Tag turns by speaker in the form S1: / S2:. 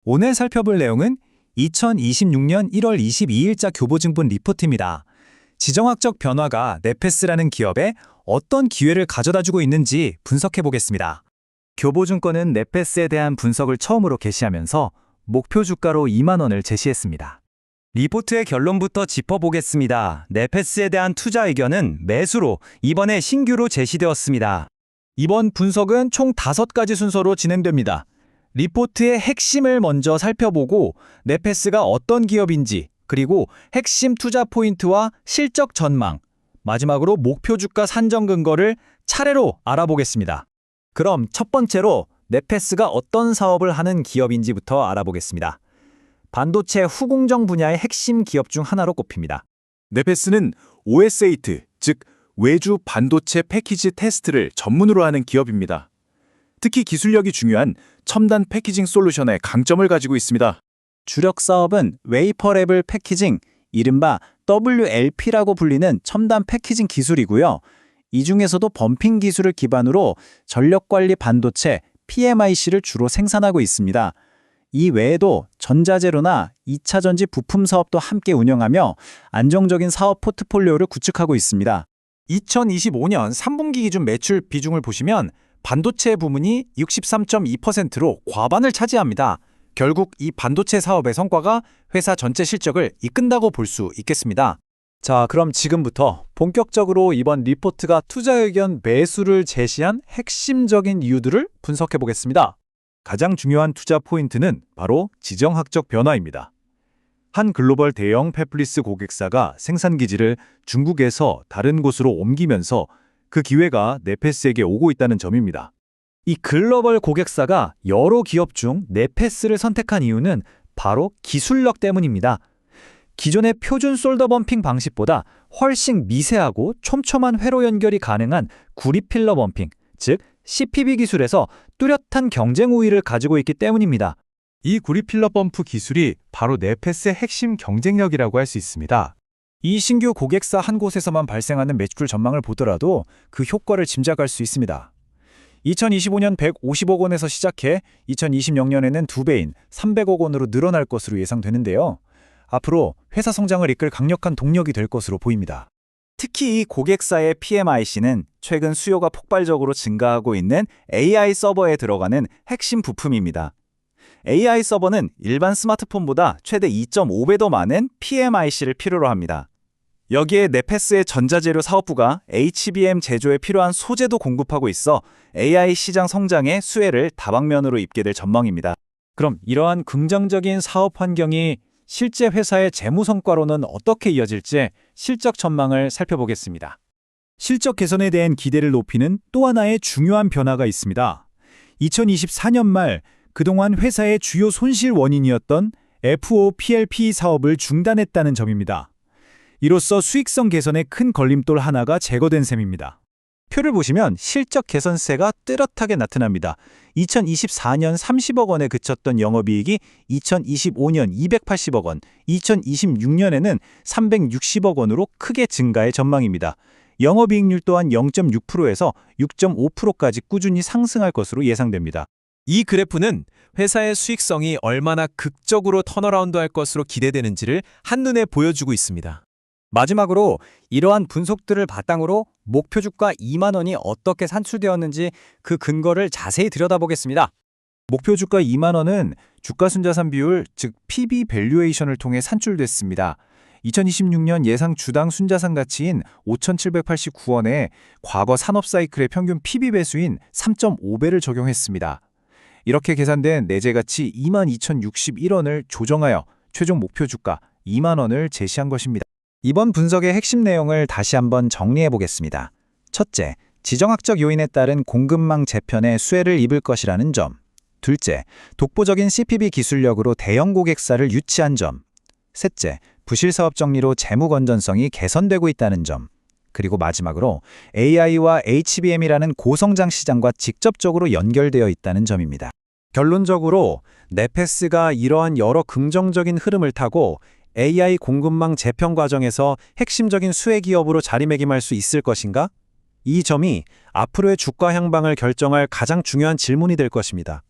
S1: 오늘 살펴볼 내용은 2026년 1월 22일자 교보증본 리포트입니다. 지정학적 변화가 네페스라는 기업에 어떤 기회를 가져다주고 있는지 분석해 보겠습니다. 교보증권은 네페스에 대한 분석을 처음으로 게시하면서 목표 주가로 2만 원을 제시했습니다. 리포트의 결론부터 짚어보겠습니다. 네페스에 대한 투자 의견은 매수로 이번에 신규로 제시되었습니다. 이번 분석은 총 5가지 순서로 진행됩니다. 리포트의 핵심을 먼저 살펴보고 네페스가 어떤 기업인지, 그리고 핵심 투자 포인트와 실적 전망, 마지막으로 목표 주가 산정 근거를 차례로 알아보겠습니다. 그럼 첫 번째로 네페스가 어떤 사업을 하는 기업인지부터 알아보겠습니다. 반도체 후공정 분야의 핵심 기업 중 하나로 꼽힙니다.
S2: 네페스는 OSAT, 즉 외주 반도체 패키지 테스트를 전문으로 하는 기업입니다. 특히 기술력이 중요한 첨단 패키징 솔루션에 강점을 가지고 있습니다.
S1: 주력 사업은 웨이퍼 레벨 패키징, 이른바 WLP라고 불리는 첨단 패키징 기술이고요. 이 중에서도 범핑 기술을 기반으로 전력관리 반도체 PMIC를 주로 생산하고 있습니다. 이 외에도 전자재료나 2차 전지 부품 사업도 함께 운영하며 안정적인 사업 포트폴리오를 구축하고 있습니다. 2025년 3분기 기준 매출 비중을 보시면 반도체 부문이 63.2%로 과반을 차지합니다. 결국 이 반도체 사업의 성과가 회사 전체 실적을 이끈다고 볼 수 있겠습니다. 자, 그럼 지금부터 본격적으로 이번 리포트가 투자 의견 매수를 제시한 핵심적인 이유들을 분석해 보겠습니다.
S2: 가장 중요한 투자 포인트는 바로 지정학적 변화입니다. 한 글로벌 대형 패플리스 고객사가 생산 기지를 중국에서 다른 곳으로 옮기면서 그 기회가 네페스에게 오고 있다는 점입니다.
S1: 이 글로벌 고객사가 여러 기업 중 네페스를 선택한 이유는 바로 기술력 때문입니다. 기존의 표준 솔더 범핑 방식보다 훨씬 미세하고 촘촘한 회로 연결이 가능한 구리 필러 범핑, 즉 CPB 기술에서 뚜렷한 경쟁 우위를 가지고 있기 때문입니다.
S2: 이 구리 필러 펌프 기술이 바로 네페스의 핵심 경쟁력이라고 할 수 있습니다.
S1: 이 신규 고객사 한 곳에서만 발생하는 매출 전망을 보더라도 그 효과를 짐작할 수 있습니다. 2025년 150억 원에서 시작해 2026년에는 2배인 300억 원으로 늘어날 것으로 예상되는데요. 앞으로 회사 성장을 이끌 강력한 동력이 될 것으로 보입니다. 특히 이 고객사의 PMIC는 최근 수요가 폭발적으로 증가하고 있는 AI 서버에 들어가는 핵심 부품입니다. AI 서버는 일반 스마트폰보다 최대 2.5배 더 많은 PMIC를 필요로 합니다. 여기에 네페스의 전자재료 사업부가 HBM 제조에 필요한 소재도 공급하고 있어 AI 시장 성장에 수혜를 다방면으로 입게 될 전망입니다. 그럼 이러한 긍정적인 사업 환경이 실제 회사의 재무 성과로는 어떻게 이어질지 실적 전망을 살펴보겠습니다. 실적 개선에 대한 기대를 높이는 또 하나의 중요한 변화가 있습니다. 2024년 말 그동안 회사의 주요 손실 원인이었던 FOPLP 사업을 중단했다는 점입니다. 이로써 수익성 개선에 큰 걸림돌 하나가 제거된 셈입니다. 표를 보시면 실적 개선세가 뚜렷하게 나타납니다. 2024년 30억 원에 그쳤던 영업이익이 2025년 280억 원, 2026년에는 360억 원으로 크게 증가할 전망입니다. 영업이익률 또한 0.6%에서 6.5%까지 꾸준히 상승할 것으로 예상됩니다.
S3: 이 그래프는 회사의 수익성이 얼마나 극적으로 턴어라운드할 것으로 기대되는지를 한눈에 보여주고 있습니다.
S1: 마지막으로 이러한 분석들을 바탕으로 목표 주가 2만 원이 어떻게 산출되었는지 그 근거를 자세히 들여다보겠습니다. 목표 주가 2만 원은 주가 순자산 비율, 즉 PB 밸류에이션을 통해 산출됐습니다. 2026년 예상 주당 순자산 가치인 5,789원에 과거 산업 사이클의 평균 PB 배수인 3.5배를 적용했습니다. 이렇게 계산된 내재 가치 22,061원을 조정하여 최종 목표 주가 2만 원을 제시한 것입니다. 이번 분석의 핵심 내용을 다시 한번 정리해 보겠습니다. 첫째, 지정학적 요인에 따른 공급망 재편에 수혜를 입을 것이라는 점. 둘째, 독보적인 CPB 기술력으로 대형 고객사를 유치한 점. 셋째, 부실 사업 정리로 재무 건전성이 개선되고 있다는 점. 그리고 마지막으로 AI와 HBM이라는 고성장 시장과 직접적으로 연결되어 있다는 점입니다. 결론적으로 네페스가 이러한 여러 긍정적인 흐름을 타고 AI 공급망 재편 과정에서 핵심적인 수혜 기업으로 자리매김할 수 있을 것인가? 이 점이 앞으로의 주가 향방을 결정할 가장 중요한 질문이 될 것입니다.